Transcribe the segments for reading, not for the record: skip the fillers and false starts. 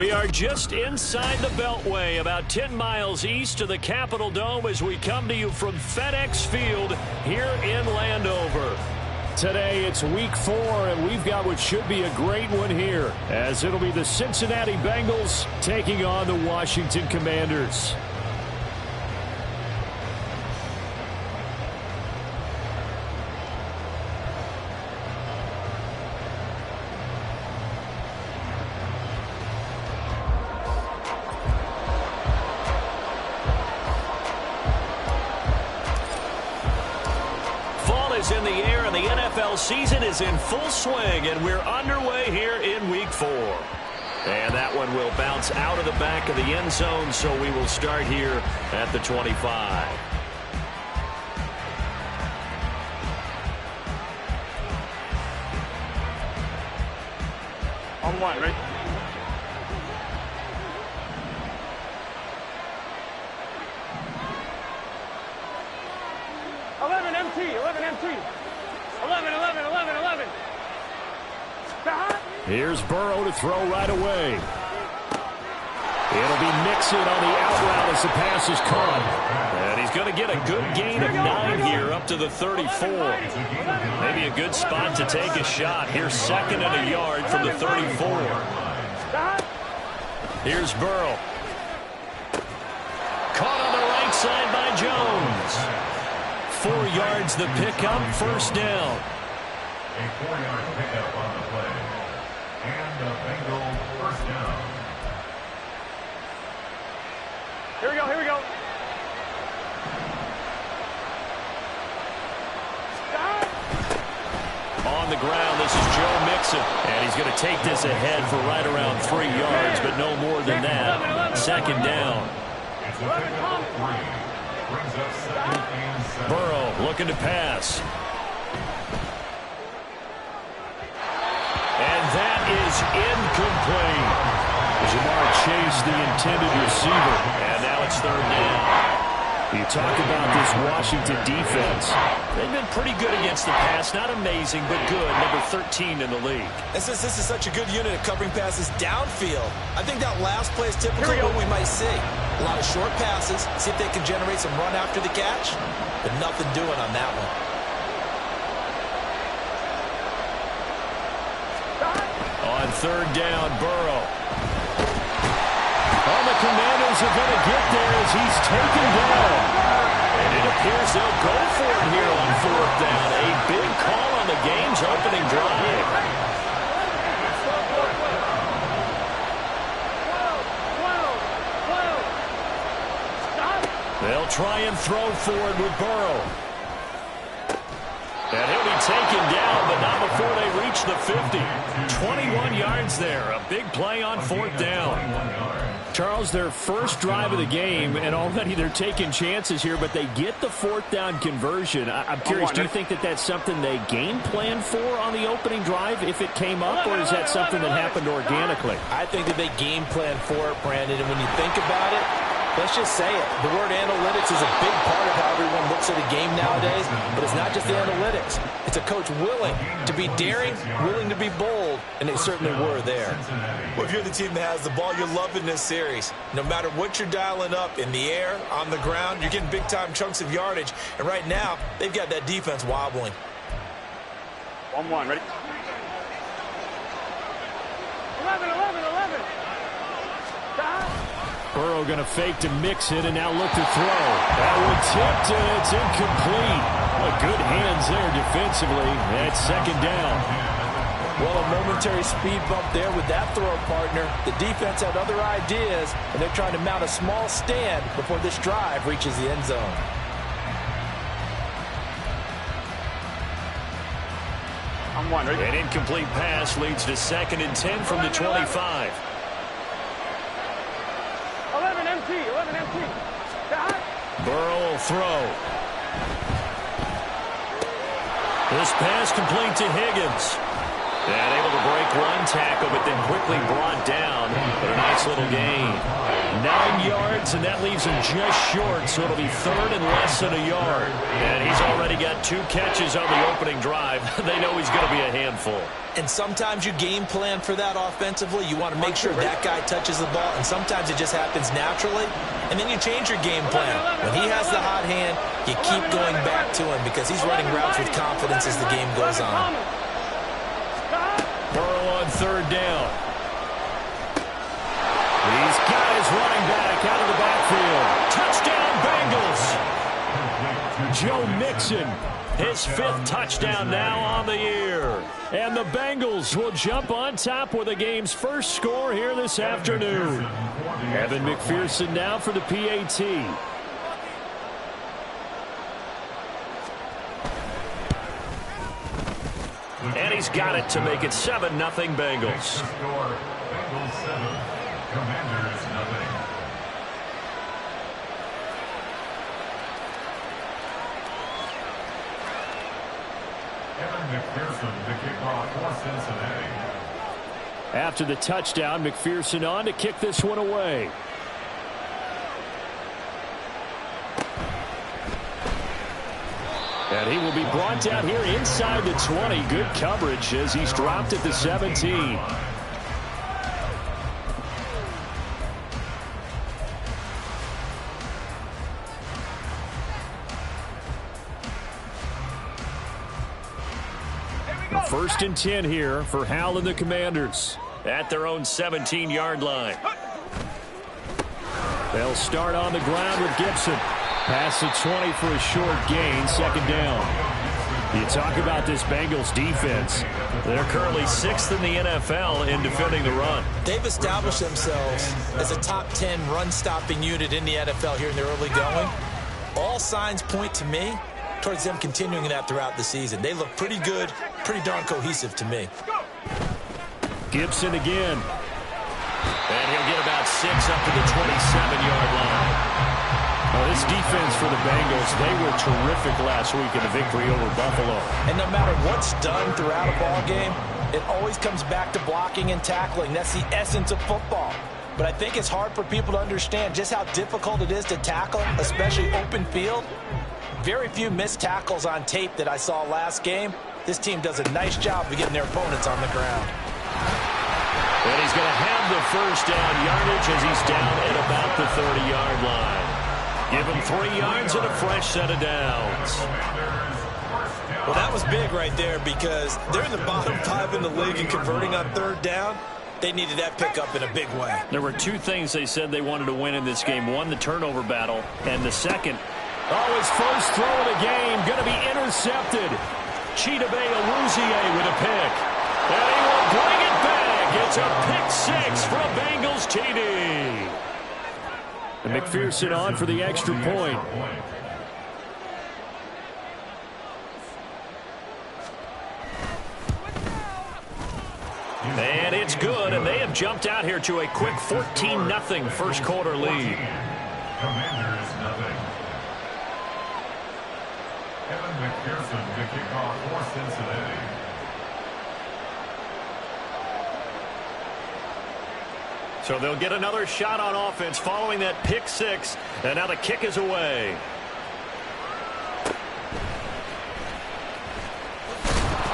We are just inside the Beltway, about 10 miles east of the Capitol Dome as we come to you from FedEx Field here in Landover. Today it's week 4, and we've got what should be a great one here, as it'll be the Cincinnati Bengals taking on the Washington Commanders. In the air, and the NFL season is in full swing, and we're underway here in week 4. And that one will bounce out of the back of the end zone, so we will start here at the 25. On one, right? MT. 11. Here's Burrow to throw right away. It'll be Mixon on the out route as the pass is caught. And he's going to get a good gain of 9 here up to the 34. Maybe a good spot to take a shot. Here's 2nd and a yard from the 34. Here's Burrow. Caught on the right side by Jones. 4 yards the pickup, first down. A 4-yard pickup on the play. And the Bengals first down. Here we go. On the ground, this is Joe Mixon. And he's going to take this ahead for right around 3 yards, but no more than that. 2nd down. It's a pickup of 3. Brings up 2nd and 7. Burrow looking to pass. And that is incomplete. Jamar Chase, the intended receiver. And now it's 3rd down. You talk about this Washington defense. They've been pretty good against the pass. Not amazing, but good. Number 13 in the league. And since this is such a good unit at covering passes downfield, I think that last play is typically what we might see. A lot of short passes, see if they can generate some run after the catch, but nothing doing on that one. On 3rd down, Burrow. Oh, the Commanders are going to get there as he's taken down. And it appears they'll go for it here on 4th down. A big call on the game's opening drive. They'll try and throw forward with Burrow. And he'll be taken down, but not before they reach the 50. 21 yards there. A big play on 4th down. Charles, their first drive of the game, and already they're taking chances here, but they get the 4th down conversion. I'm curious, do you think that that's something they game planned for on the opening drive if it came up, or is that something that happened organically? I think that they game planned for it, Brandon, and when you think about it, let's just say it. The word analytics is a big part of how everyone looks at a game nowadays, but it's not just the analytics. It's a coach willing to be daring, willing to be bold, and they certainly were there. Well, if you're the team that has the ball, you're loving this series. No matter what you're dialing up, in the air, on the ground, you're getting big-time chunks of yardage, and right now, they've got that defense wobbling. 1-1, ready? 11. Burrow going to fake to Mixon and now look to throw. That one tipped and it's incomplete. Well, good hands there defensively. That's 2nd down. Well, a momentary speed bump there with that throw partner. The defense had other ideas, and they're trying to mount a small stand before this drive reaches the end zone. On 1, ready? An incomplete pass leads to 2nd and 10 from the 25. 11 MT. Burrow will throw. This pass complete to Higgins. And able to break one tackle, but then quickly brought down. But a nice little gain. 9 yards, and that leaves him just short, so it'll be third and less than a yard. And he's already got 2 catches on the opening drive. They know he's going to be a handful. And sometimes you game plan for that offensively. You want to make sure that guy touches the ball, and sometimes it just happens naturally. And then you change your game plan. When he has the hot hand, you keep going back to him because he's running routes with confidence as the game goes on. Burrow on third down. He's got his running back out of the backfield. Touchdown, Bengals. Joe Mixon, his 5th touchdown now on the year. And the Bengals will jump on top with the game's first score here this afternoon. Evan McPherson now for the PAT. And he's got it to make it 7-0 Bengals. Bengals 7, Commanders 0. Evan McPherson, the kickoff for Cincinnati. After the touchdown, McPherson on to kick this one away. And he will be brought down here inside the 20. Good coverage as he's dropped at the 17. First and 10 here for Hal and the Commanders at their own 17-yard line. They'll start on the ground with Gibson. Pass the 20 for a short gain, 2nd down. You talk about this Bengals defense. They're currently 6th in the NFL in defending the run. They've established themselves as a top 10 run-stopping unit in the NFL here in the early going. All signs point to me towards them continuing that throughout the season. They look pretty good, pretty darn cohesive to me. Gibson again. And he'll get about 6 up to the 27-yard line. Well, this defense for the Bengals, they were terrific last week in the victory over Buffalo. And no matter what's done throughout a ball game, it always comes back to blocking and tackling. That's the essence of football. But I think it's hard for people to understand just how difficult it is to tackle, especially open field. Very few missed tackles on tape that I saw last game. This team does a nice job of getting their opponents on the ground. And he's going to have the first down yardage as he's down at about the 30-yard line. Give him 3 yards and a fresh set of downs. Well, that was big right there because they're in the bottom 5 in the league in converting on 3rd down. They needed that pickup in a big way. There were 2 things they said they wanted to win in this game. One, the turnover battle, and the second, his first throw of the game going to be intercepted. Chidobe Awuzie with a pick. And he will bring it back. It's a pick 6 from Bengals TD. And McPherson on for the extra point. And it's good, and they have jumped out here to a quick 14-0 first quarter lead. Commanders 0. Evan McPherson, the kickoff for Cincinnati. So they'll get another shot on offense following that pick 6, and now the kick is away.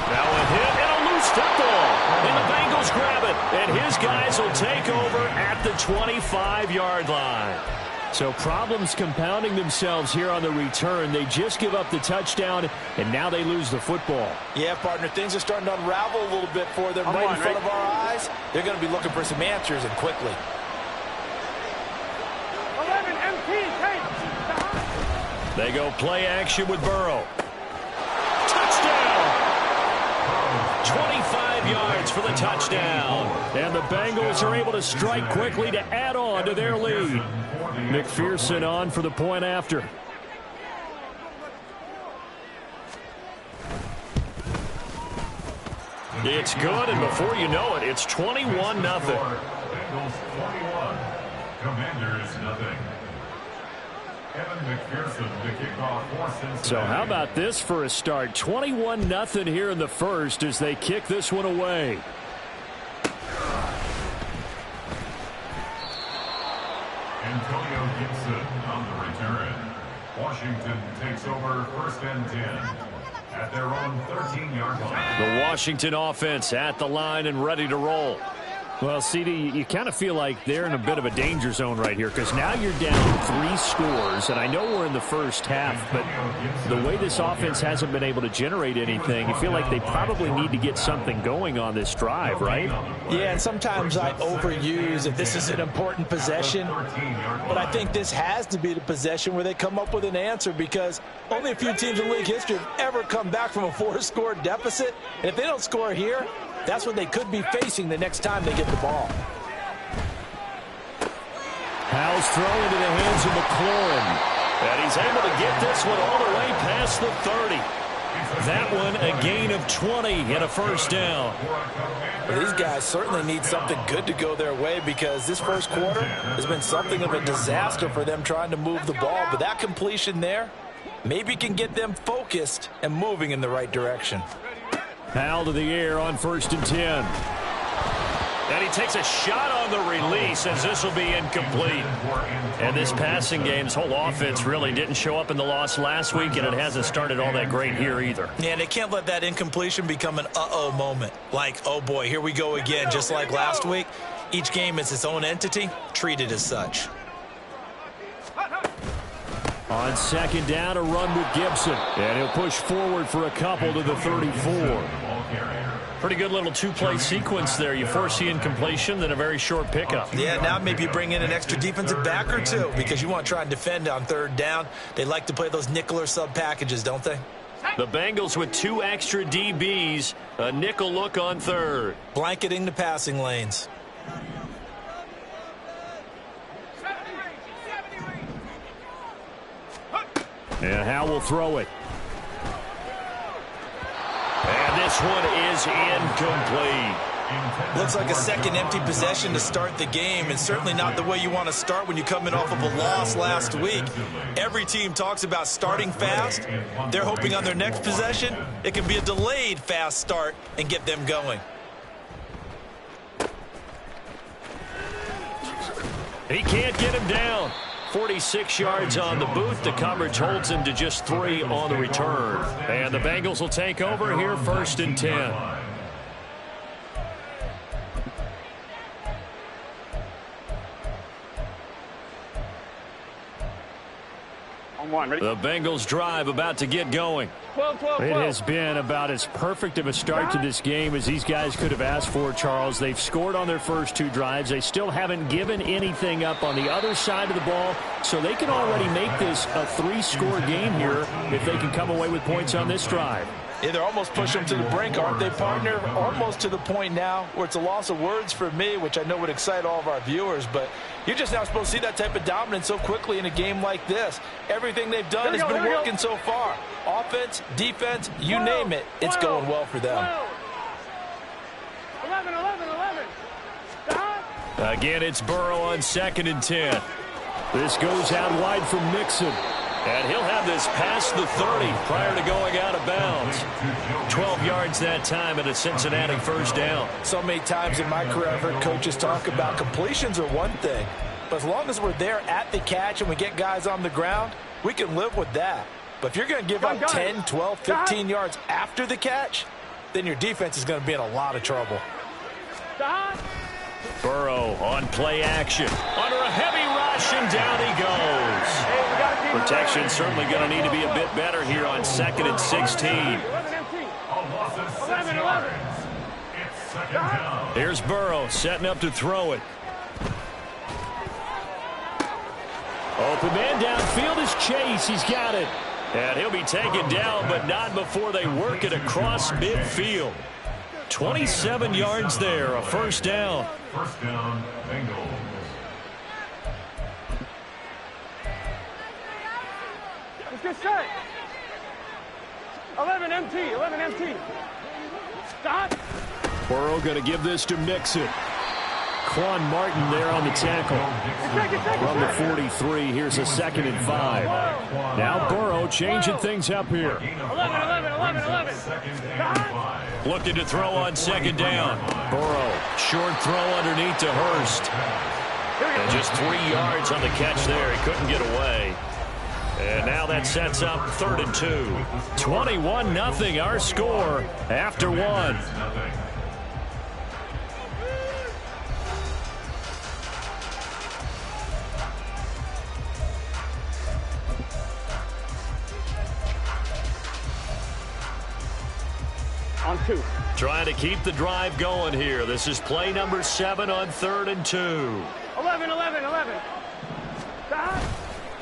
Now a hit and a loose football, and the Bengals grab it, and his guys will take over at the 25-yard line. So problems compounding themselves here on the return. They just give up the touchdown, and now they lose the football. Yeah, partner, things are starting to unravel a little bit for them right in front of our eyes. They're going to be looking for some answers, and quickly. 11 MT, They go play action with Burrow. Touchdown! 25 yards for the touchdown. And the Bengals are able to strike quickly to add on to their lead. McPherson on for the point after. It's good, and before you know it, it's 21-0. Bengals 21, Commanders 0. Evan McPherson, the kickoff for Cincinnati. So how about this for a start? 21-0 here in the first as they kick this one away. Antonio Gibson on the return. Washington takes over 1st and 10 at their own 13-yard line. The Washington offense at the line and ready to roll. Well, CD, you kind of feel like they're in a bit of a danger zone right here because now you're down 3 scores, and I know we're in the first half, but the way this offense hasn't been able to generate anything, you feel like they probably need to get something going on this drive, right? Yeah, and sometimes I overuse if this is an important possession, but I think this has to be the possession where they come up with an answer because only a few teams in league history have ever come back from a 4-score deficit, and if they don't score here, that's what they could be facing the next time they get the ball. Howell's throw into the hands of McLaurin. And he's able to get this one all the way past the 30. That one a gain of 20 and a first down. Well, these guys certainly need something good to go their way because this first quarter has been something of a disaster for them trying to move the ball. But that completion there maybe can get them focused and moving in the right direction. Howell to the air on 1st and 10. And he takes a shot on the release as this will be incomplete. And this passing game's whole offense really didn't show up in the loss last week, and it hasn't started all that great here either. Yeah, and they can't let that incompletion become an uh-oh moment. Like, oh boy, here we go again, just like last week. Each game is its own entity, treated as such. On 2nd down, a run with Gibson. And he'll push forward for a couple to the 34. Pretty good little 2-play sequence there. You force the incompletion, then a very short pickup. Yeah, now maybe you bring in an extra defensive back or two because you want to try and defend on 3rd down. They like to play those nickel or sub packages, don't they? The Bengals with 2 extra DBs, a nickel look on 3rd. Blanketing the passing lanes. And Howell will throw it. And this one is incomplete. Looks like a second empty possession to start the game, and certainly not the way you want to start when you come in off of a loss last week. Every team talks about starting fast. They're hoping on their next possession it can be a delayed fast start and get them going. He can't get him down. 46 yards on the boot. The coverage holds him to just 3 on the return. And the Bengals will take over here 1st and 10. On 1, ready? The Bengals drive about to get going. 12, 12, 12. It has been about as perfect of a start to this game as these guys could have asked for, Charles. They've scored on their first 2 drives. They still haven't given anything up on the other side of the ball, so they can already make this a 3-score game here if they can come away with points on this drive. Yeah, they're almost pushing them to the brink, aren't they, partner? Almost to the point now where it's a loss of words for me, which I know would excite all of our viewers, but you're just not supposed to see that type of dominance so quickly in a game like this. Everything they've done has been working so far. Offense, defense, you name it, it's going well for them. 11, 11, 11. Again, it's Burrow on 2nd and 10. This goes out wide for Mixon. And he'll have this past the 30 prior to going out of bounds. 12 yards that time and a Cincinnati first down. So many times in my career I've heard coaches talk about completions are one thing, but as long as we're there at the catch and we get guys on the ground, we can live with that. But if you're going to give up 10, 12, 15 yards after the catch, then your defense is going to be in a lot of trouble. Burrow on play action. Under a heavy rush, and down he goes. Protection certainly going to need to be a bit better here on 2nd and 16. 11, 11. Here's Burrow setting up to throw it. Open man downfield is Chase. He's got it. And he'll be taken down, but not before they work it across midfield. 27 yards there, a first down. First down, Bengals. Let's get set. 11 MT, 11 MT. Stop. Burrow going to give this to Mixon. Quan Martin there on the tackle. From the 43, here's a 2nd and 5. Now Burrow changing things up here. 11. Looking to throw on 2nd down. Burrow, short throw underneath to Hurst. And just 3 yards on the catch there. He couldn't get away. And now that sets up 3rd and 2. 21-0 our score after 1. On 2. Trying to keep the drive going here. This is play number 7 on 3rd and 2. 11, 11, 11. Stop.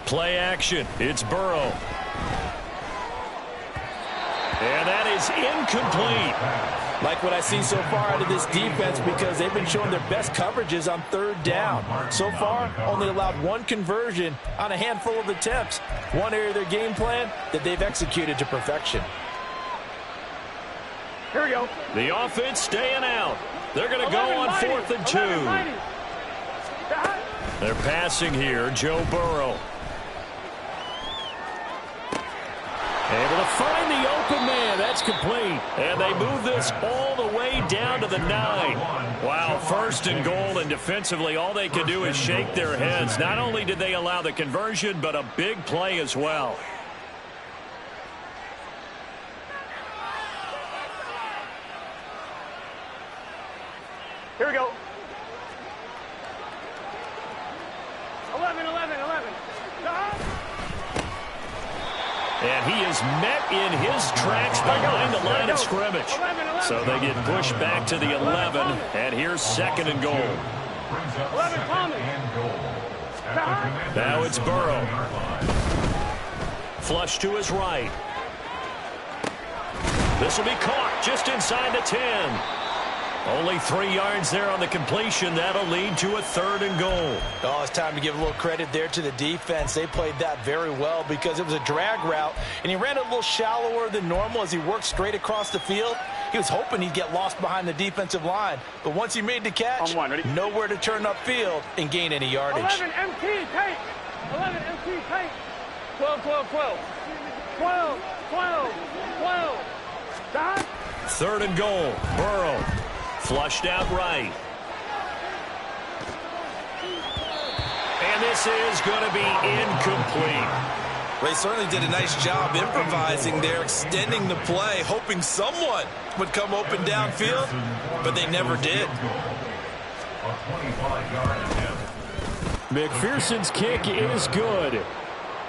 Play action. It's Burrow. And that is incomplete. Like what I see so far out of this defense, because they've been showing their best coverages on 3rd down. So far, only allowed 1 conversion on a handful of attempts. One area of their game plan that they've executed to perfection. Here we go. The offense staying out. They're going to go on 4th and 2. They're passing here. Joe Burrow. Able to find the open man. That's complete. And they move this all the way down to the 9. Wow, 1st and goal, and defensively all they can do is shake their heads. Not only did they allow the conversion, but a big play as well. Here we go. 11, 11, 11. Stop. And he is met in his tracks behind the line of scrimmage. So they get pushed back to the 11, and here's 2nd and goal. 11, Thomas. Now it's Burrow. Flush to his right. This will be caught just inside the 10. Only 3 yards there on the completion. That'll lead to a 3rd and goal. Oh, it's time to give a little credit there to the defense. They played that very well because it was a drag route, and he ran a little shallower than normal as he worked straight across the field. He was hoping he'd get lost behind the defensive line, but once he made the catch, nowhere to turn upfield and gain any yardage. 11 MT, take. 11 MT, take. 12, 12, 12. 12, 12, 12. Stop. 3rd and goal. Burrow. Flushed out right. And this is going to be incomplete. They certainly did a nice job improvising there, extending the play, hoping someone would come open downfield, but they never did. McPherson's kick is good.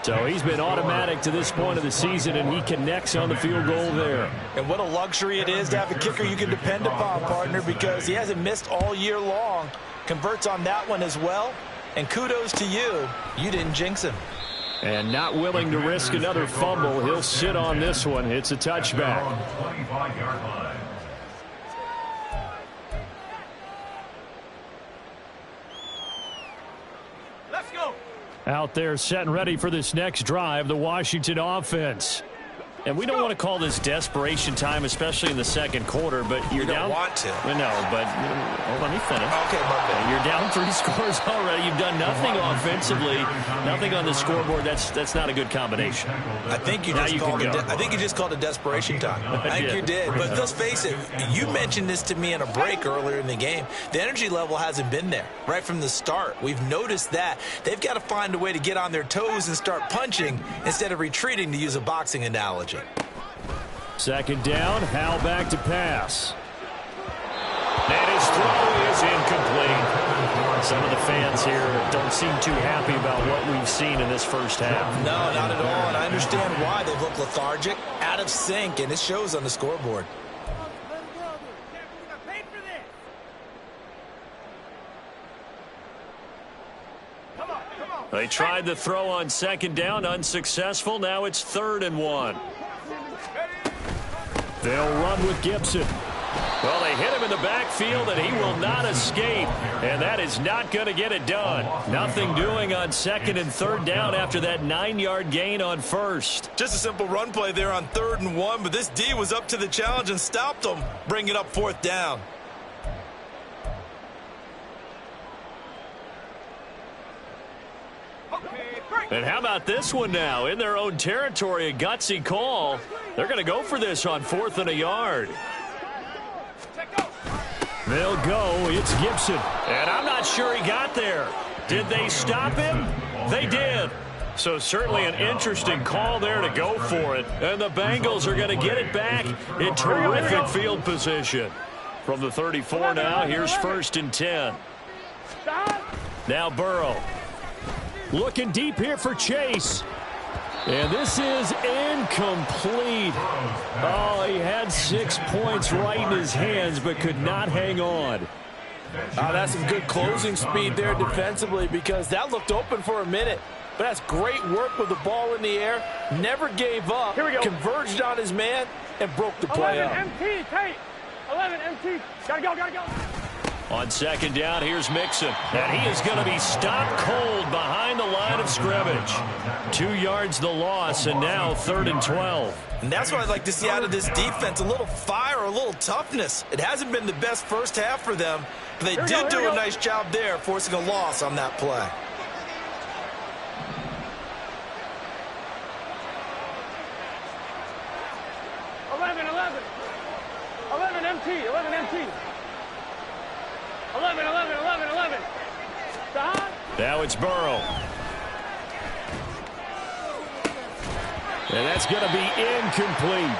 So he's been automatic to this point of the season, and he connects on the field goal there. And what a luxury it is to have a kicker you can depend upon, partner, because he hasn't missed all year long. Converts on that one as well. And kudos to you. You didn't jinx him. And not willing to risk another fumble. He'll sit on this one. It's a touchback. 25-yard line. Let's go. Out there setting ready for this next drive, the Washington offense. And we don't want to call this desperation time, especially in the 2nd quarter, but you're down. You don't want to. No, but let me finish. Okay, my bad. You're down 3 scores already. You've done nothing offensively, nothing on the scoreboard. That's not a good combination. I think you just called it desperation time. I think you did. But let's face it, you mentioned this to me in a break earlier in the game. The energy level hasn't been there right from the start. We've noticed that. They've got to find a way to get on their toes and start punching instead of retreating, to use a boxing analogy. 2nd down, Hal back to pass. And his throw is incomplete. Some of the fans here don't seem too happy about what we've seen in this first half. No, not at all, and I understand why. They've looked lethargic, out of sync, and it shows on the scoreboard. They tried the throw on 2nd down, unsuccessful. Now it's 3rd and 1. They'll run with Gibson. Well, they hit him in the backfield, and he will not escape. And that is not going to get it done. Nothing doing on 2nd and 3rd down after that 9-yard gain on 1st. Just a simple run play there on 3rd and 1, but this D was up to the challenge and stopped them, bringing up 4th down. And how about this one now? In their own territory, a gutsy call. They're going to go for this on 4th and a yard. They'll go. It's Gibson. And I'm not sure he got there. Did they stop him? They did. So certainly an interesting call there to go for it. And the Bengals are going to get it back in terrific field position. From the 34 now, here's 1st and 10. Now Burrow. Looking deep here for Chase. And this is incomplete. Oh, he had 6 points right in his hands, but could not hang on. Oh, that's some good closing speed there defensively, because that looked open for a minute. But that's great work with the ball in the air. Never gave up. Here we go. Converged on his man and broke the play up. 11 MT, Tate. 11 MT. Gotta go, gotta go. On 2nd down, here's Mixon. And he is going to be stopped cold behind the line of scrimmage. 2 yards the loss, and now 3rd and 12. And that's what I'd like to see out of this defense, a little fire, a little toughness. It hasn't been the best first half for them, but they did do a nice job there, forcing a loss on that play. MT, 11 MT. 11. Now it's Burrow. And that's going to be incomplete.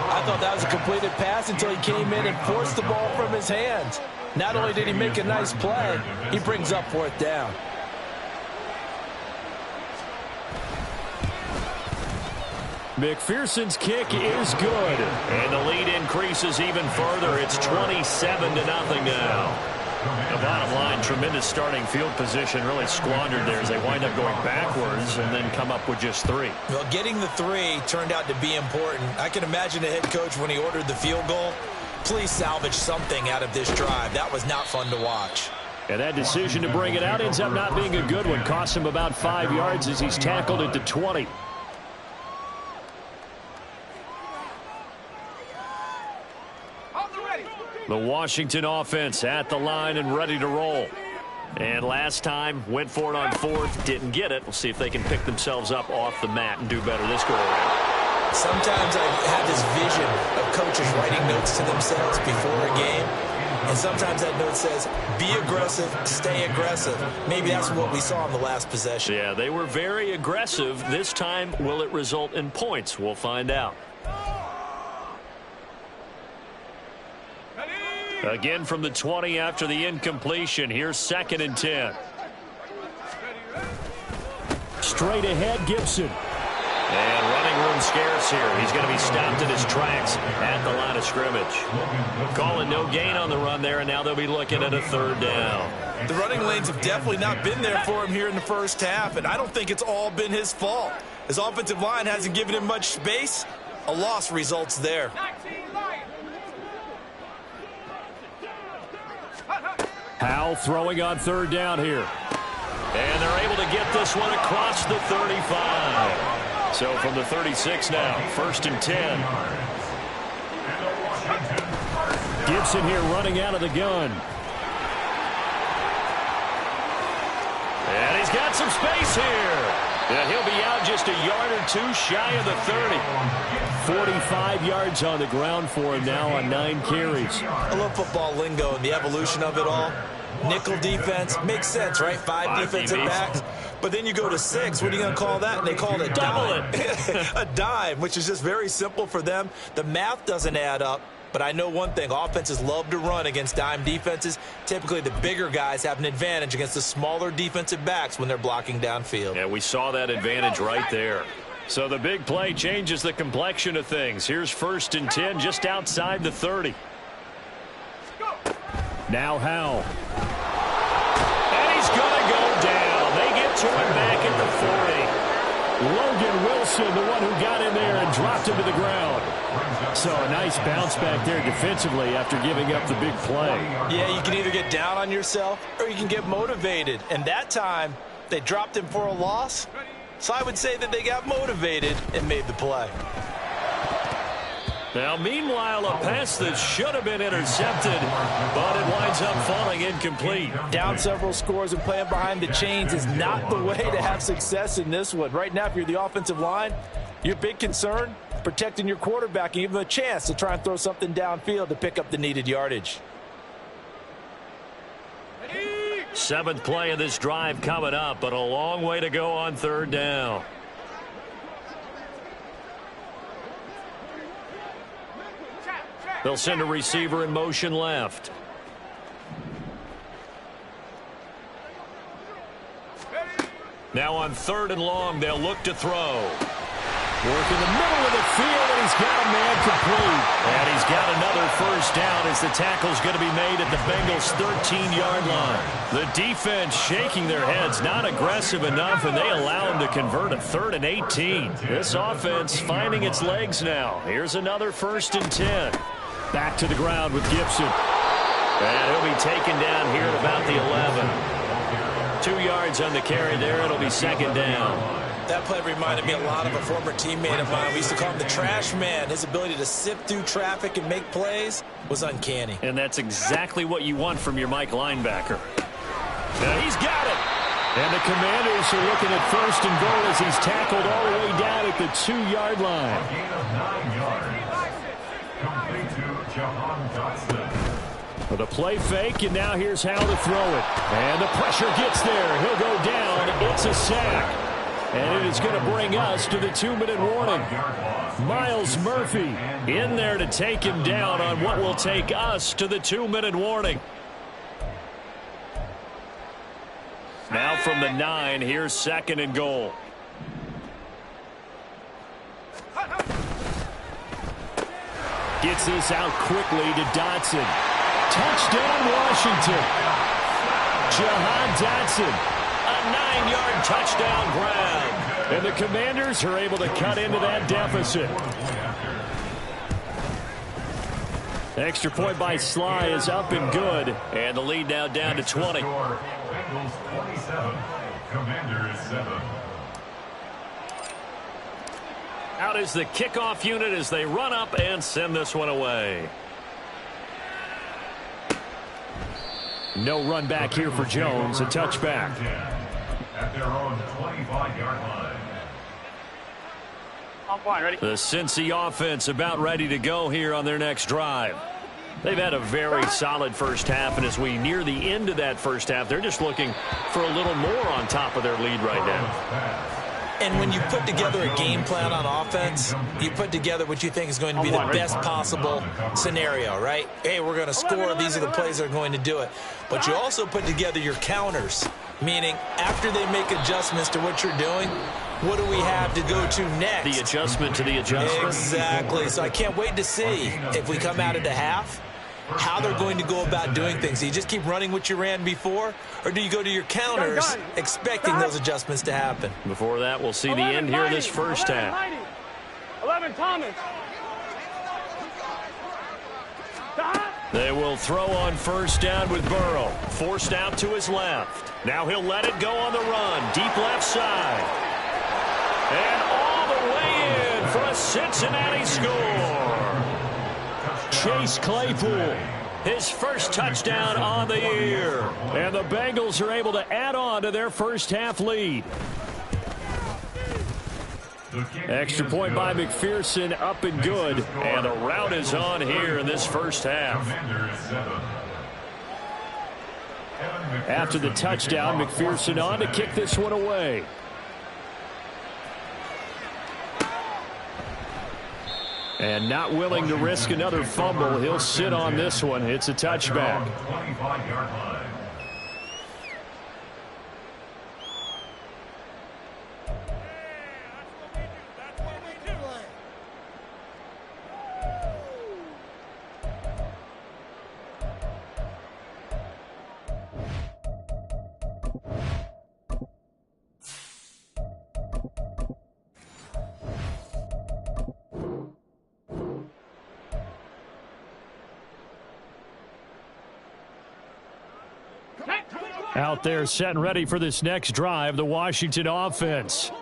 I thought that was a completed pass until he came in and forced the ball from his hands. Not only did he make a nice play, he brings up 4th down. McPherson's kick is good. And the lead increases even further. It's 27-0 now. The bottom line, tremendous starting field position, really squandered there as they wind up going backwards and then come up with just 3. Well, getting the 3 turned out to be important. I can imagine the head coach when he ordered the field goal. Please salvage something out of this drive. That was not fun to watch. And that decision to bring it out ends up not being a good one. Cost him about 5 yards as he's tackled at the 20. The Washington offense at the line and ready to roll. And last time, went for it on 4th, didn't get it. We'll see if they can pick themselves up off the mat and do better this go around. Sometimes I have this vision of coaches writing notes to themselves before a game. And sometimes that note says, be aggressive, stay aggressive. Maybe that's what we saw in the last possession. Yeah, they were very aggressive. This time, will it result in points? We'll find out. Again from the 20 after the incompletion. Here's 2nd and 10. Straight ahead, Gibson. And running room scarce here. He's going to be stopped in his tracks at the line of scrimmage. Calling no gain on the run there, and now they'll be looking at a 3rd down. The running lanes have definitely not been there for him here in the first half, and I don't think it's all been his fault. His offensive line hasn't given him much space. A loss results there. Howell throwing on 3rd down here. And they're able to get this one across the 35. So from the 36 now, 1st and 10. Gibson here running out of the gun. And he's got some space here. And he'll be out just a yard or 2 shy of the 30. 45 yards on the ground for him now on 9 carries. I love football lingo and the evolution of it all. Nickel defense makes sense, right? 5 defensive backs. But then you go to 6. What are you going to call that? And they call it a dime. A dime, which is just very simple for them. The math doesn't add up. But I know one thing, offenses love to run against dime defenses. Typically, the bigger guys have an advantage against the smaller defensive backs when they're blocking downfield. Yeah, we saw that advantage right there. So the big play changes the complexion of things. Here's 1st and 10 just outside the 30. Now Howell. And he's going to go down. They get to him back at the 40. Logan Wilson, the one who got in there and dropped him to the ground. So a nice bounce back there defensively after giving up the big play. Yeah, you can either get down on yourself or you can get motivated. And that time, they dropped him for a loss. So I would say that they got motivated and made the play. Now, meanwhile, a pass that should have been intercepted, but it winds up falling incomplete. Down several scores and playing behind the chains is not the way to have success in this one. Right now, if you're the offensive line, your big concern, protecting your quarterback and give him a chance to try and throw something downfield to pick up the needed yardage. Seventh play of this drive coming up, but a long way to go on third down. They'll send a receiver in motion left. Now on third and long, they'll look to throw. Work in the middle of the field, and he's got a man complete. And he's got another first down as the tackle's going to be made at the Bengals' 13-yard line. The defense shaking their heads, not aggressive enough, and they allow him to convert a 3rd and 18. This offense finding its legs now. Here's another 1st and 10. Back to the ground with Gibson. And he'll be taken down here at about the 11. 2 yards on the carry there. It'll be 2nd down. That play reminded me a lot of a former teammate of mine. We used to call him the trash man. His ability to sift through traffic and make plays was uncanny. And that's exactly what you want from your Mike linebacker. Now he's got it. And the Commanders are looking at 1st and goal as he's tackled all the way down at the 2-yard line. A gain of 9 yards. Complete to Jahan Dotson. With a play fake, and now here's how to throw it. And the pressure gets there. He'll go down. It's a sack. And it is going to bring us to the 2-minute warning. Miles Murphy in there to take him down on what will take us to the 2-minute warning. Now from the 9, here's 2nd and goal. Gets this out quickly to Dotson. Touchdown, Washington. Jahan Dotson. A 9-yard touchdown grab. And the Commanders are able to cut into that deficit. Extra point by Sly is up and good. And the lead now down to 20. Bengals 27, Commanders 7. Out is the kickoff unit as they run up and send this one away. No run back here for Jones. A touchback. At their own 25-yard line. I'm fine, ready? The Cincy offense about ready to go here on their next drive. They've had a very solid first half, and as we near the end of that first half, they're just looking for a little more on top of their lead right now. And when you put together a game plan on offense, you put together what you think is going to be the best possible scenario, right? Hey, we're going to score. These are the plays that are going to do it. But you also put together your counters, meaning after they make adjustments to what you're doing, what do we have to go to next? The adjustment to the adjustment. Exactly. So I can't wait to see if we come out of the half, how they're going to go about doing things. Do you just keep running what you ran before, or do you go to your counters expecting those adjustments to happen? Before that, we'll see the end here of this first half. 11 Thomas. They will throw on first down with Burrow. Forced out to his left. Now he'll let it go on the run. Deep left side. And all the way in for a Cincinnati score. Chase Claypool, his first touchdown on the year. And the Bengals are able to add on to their first half lead. Extra point by McPherson, up and good. And the route is on here in this first half. After the touchdown, McPherson on to kick this one away. And not willing to risk another fumble, he'll sit on this one. It's a touchback. 25-yard line. Out there set and ready for this next drive, the Washington offense.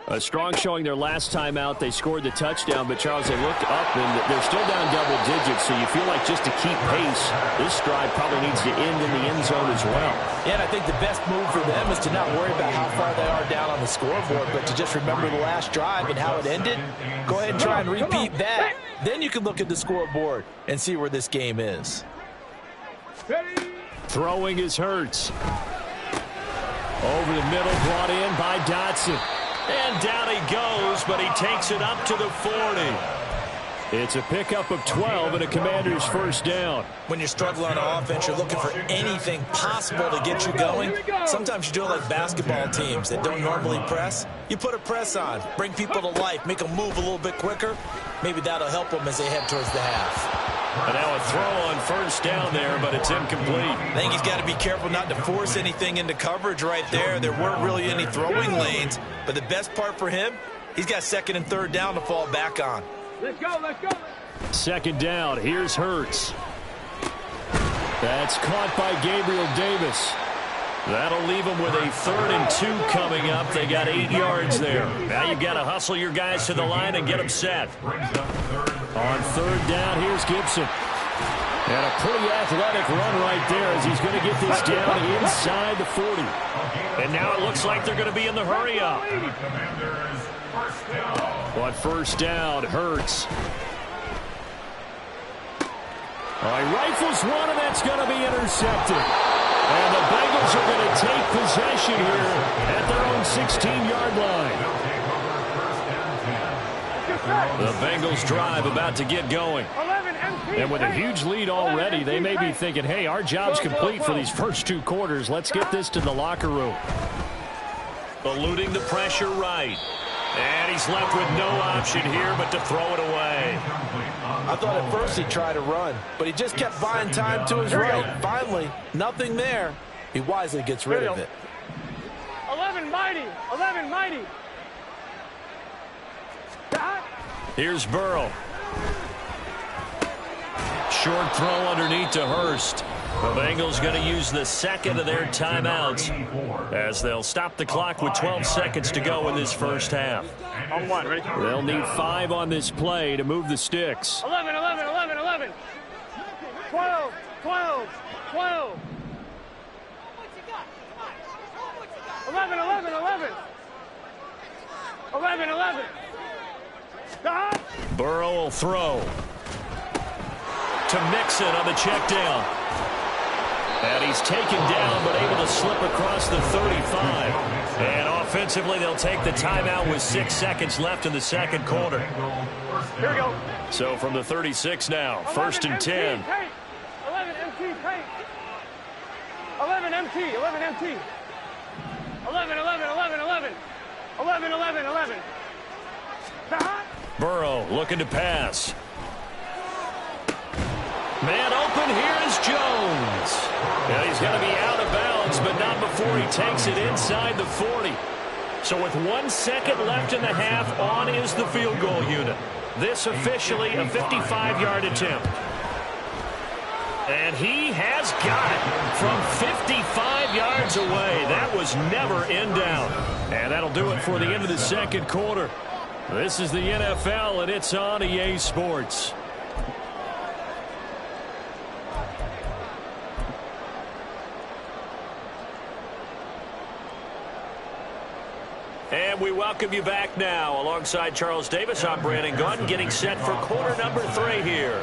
A strong showing their last time out. They scored the touchdown, but Charles, they looked up and they're still down double digits, so you feel like just to keep pace, this drive probably needs to end in the end zone as well. Yeah, and I think the best move for them is to not worry about how far they are down on the scoreboard, but to just remember the last drive and how it ended. Go ahead and try and repeat that. Then you can look at the scoreboard and see where this game is. Throwing is Hurts. Over the middle, brought in by Dotson. And down he goes, but he takes it up to the 40. It's a pickup of 12 and a Commander's first down. When you're struggling on offense, you're looking for anything possible to get you going. Sometimes you do it like basketball teams that don't normally press. You put a press on, bring people to life, make them move a little bit quicker. Maybe that'll help them as they head towards the half. And now a throw on first down there, but it's incomplete. I think he's got to be careful not to force anything into coverage right there. There weren't really any throwing lanes, but the best part for him, he's got second and third down to fall back on. Let's go, let's go. Second down, here's Hurts. That's caught by Gabriel Davis. That'll leave them with a 3rd and 2 coming up. They got 8 yards there. Now you've got to hustle your guys to the line and get them set. On third down, here's Gibson. And a pretty athletic run right there as he's going to get this down inside the 40. And now it looks like they're going to be in the hurry up. On first down, Hurts. All right, rifles one, and that's going to be intercepted. And the Bengals are going to take possession here at their own 16-yard line. The Bengals drive about to get going. And with a huge lead already, they may be thinking, hey, our job's complete for these first 2 quarters. Let's get this to the locker room. Eluding the pressure right. And he's left with no option here but to throw it away. I thought at first he'd try to run, but he just kept buying time to his right. Finally, nothing there. He wisely gets rid of it. 11 mighty, 11 mighty. Here's Burrow. Short throw underneath to Hurst. The Bengals going to use the second of their timeouts as they'll stop the clock with 12 seconds to go in this first half. On one, ready? They'll need 5 on this play to move the sticks. 11, 11, 11, 11. 12, 12, 12. 11, 11, 11. 11, 11. Stop. Burrow will throw to Mixon on the check down. And he's taken down but able to slip across the 35. And offensively, they'll take the timeout with 6 seconds left in the second quarter. Here we go. So from the 36 now, 1st and 10. 11 MT, take. 11 MT, 11 MT. 11, 11, 11, 11. 11, 11, 11. Stop. Burrow looking to pass. Man open, here is Jones. And he's going to be out of bounds, but not before he takes it inside the 40. So with 1 second left in the half, on is the field goal unit. This officially a 55-yard attempt. And he has got it from 55 yards away. That was never in doubt. And that'll do it for the end of the second quarter. This is the NFL, and it's on EA Sports. And we welcome you back now. Alongside Charles Davis, I'm Brandon Gunn, getting set for quarter number 3 here.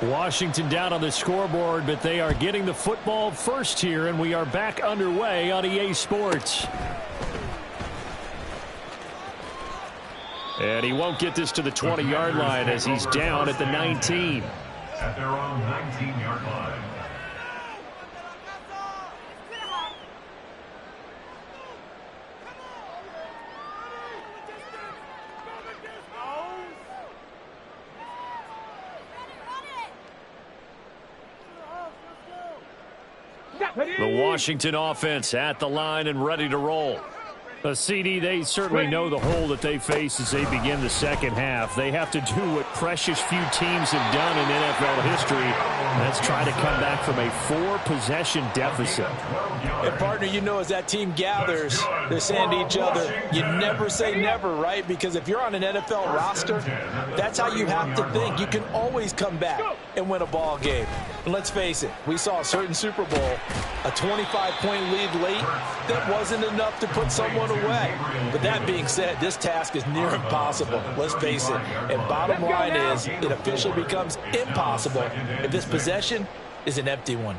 Washington down on the scoreboard, but they are getting the football first here, and we are back underway on EA Sports. And he won't get this to the 20-yard line as he's down at the 19. At their own 19-yard line. The Washington offense at the line and ready to roll. CD, they certainly know the hole that they face as they begin the second half. They have to do what precious few teams have done in NFL history. That's try to come back from a 4-possession deficit. And, partner, you know, as that team gathers, they're saying to each other, you never say never, right? Because if you're on an NFL roster, that's how you have to think. You can always come back and win a ball game. And let's face it, we saw a certain Super Bowl, a 25-point lead late, that wasn't enough to put someone away. But that being said, this task is near impossible. Let's face it. And bottom line is, it officially becomes impossible if this possession is an empty one.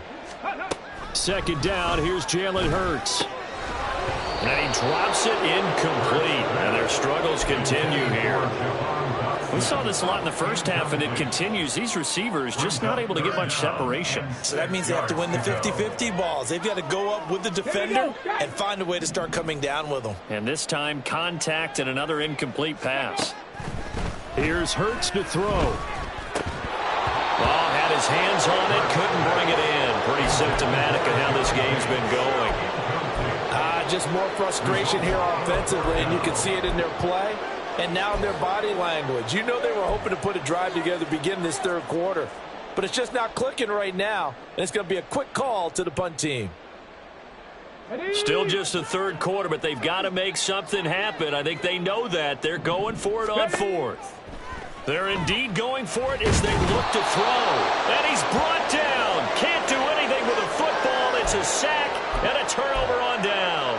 Second down, here's Jalen Hurts. And he drops it incomplete. And their struggles continue here. We saw this a lot in the first half, and it continues. These receivers just not able to get much separation. So that means they have to win the 50-50 balls. They've got to go up with the defender and find a way to start coming down with them. And this time, contact and another incomplete pass. Here's Hurts to throw. Well, had his hands on it, couldn't bring it in. Pretty symptomatic of how this game's been going. Just more frustration here offensively, and you can see it in their play and now in their body language. You know they were hoping to put a drive together to begin this third quarter, but it's just not clicking right now, and it's going to be a quick call to the punt team. Still just the third quarter, but they've got to make something happen. I think they know that. They're going for it on fourth. They're indeed going for it as they look to throw. And he's brought down. Can't do anything with a football. It's a sack and a turnover on downs.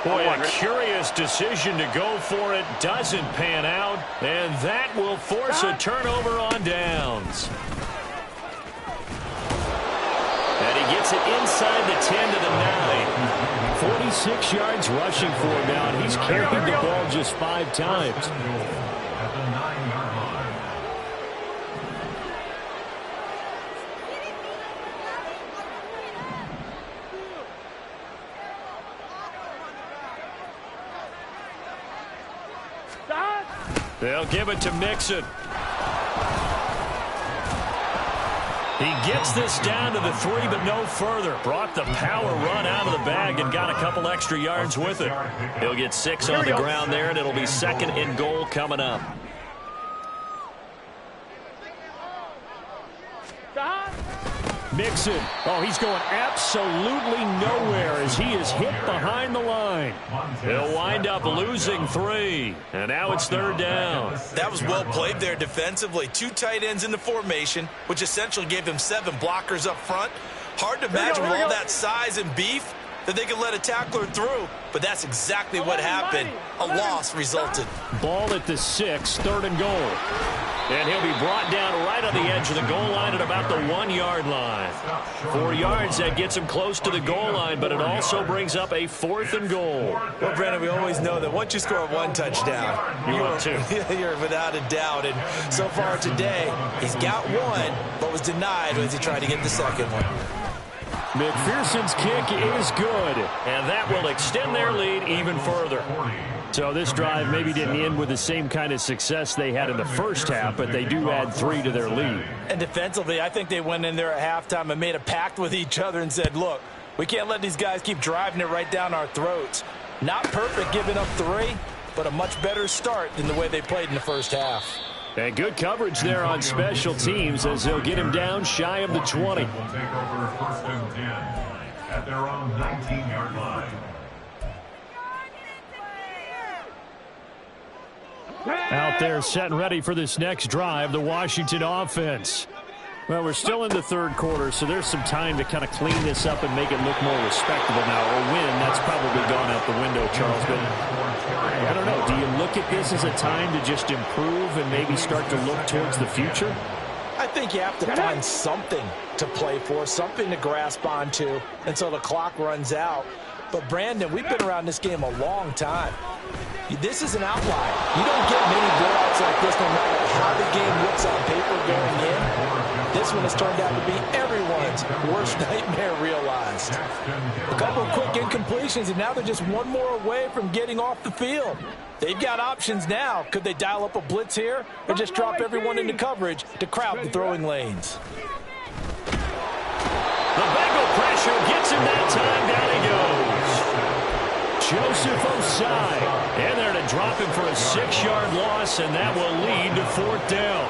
Boy, a curious decision to go for it. Doesn't pan out. And that will force a turnover on downs. And he gets it inside the 10 to the 9. 46 yards rushing for him now. And he's carried the ball just 5 times. At the 9-yard line. They'll give it to Mixon. He gets this down to the 3, but no further. Brought the power run out of the bag and got a couple extra yards with it. He'll get 6 on the ground there, and it'll be 2nd and goal coming up. Mixon. Oh, he's going absolutely nowhere as he is hit behind the line. He'll wind up losing 3. And now it's 3rd down. That was well played there defensively. 2 tight ends in the formation, which essentially gave them 7 blockers up front. Hard to imagine with all that size and beef that they could let a tackler through, but that's exactly what happened. A loss resulted. Ball at the 6, 3rd and goal. And he'll be brought down right on the edge of the goal line at about the 1-yard line. 4 yards, that gets him close to the goal line, but it also brings up a 4th and goal. Well, Brandon, we always know that once you score 1 touchdown, you're without a doubt. And so far today, he's got 1, but was denied as he tried to get the 2nd one. McPherson's kick is good, and that will extend their lead even further. So this drive maybe didn't end with the same kind of success they had in the first half, but they do add 3 to their lead. And defensively, I think they went in there at halftime and made a pact with each other and said, look, we can't let these guys keep driving it right down our throats. Not perfect giving up 3, but a much better start than the way they played in the first half. And good coverage there on special teams as they'll get him down shy of the 20. Will take over 1st and 10 at their own 19-yard line. Out there set and ready for this next drive, the Washington offense. Well, we're still in the 3rd quarter, so there's some time to kind of clean this up and make it look more respectable now. A win, that's probably gone out the window, Charles. But I don't know. Do you look at this as a time to just improve and maybe start to look towards the future? I think you have to find something to play for, something to grasp onto until the clock runs out. But, Brandon, we've been around this game a long time. This is an outlier. You don't get many blowouts like this no matter how the game looks on paper going in. This one has turned out to be everyone's worst nightmare realized. A couple of quick incompletions, and now they're just 1 more away from getting off the field. They've got options now. Could they dial up a blitz here or just drop everyone into coverage to crowd the throwing lanes? The Bengal pressure gets him that time. Down he goes. Joseph Osai. And they're to drop him for a 6-yard loss, and that will lead to 4th down.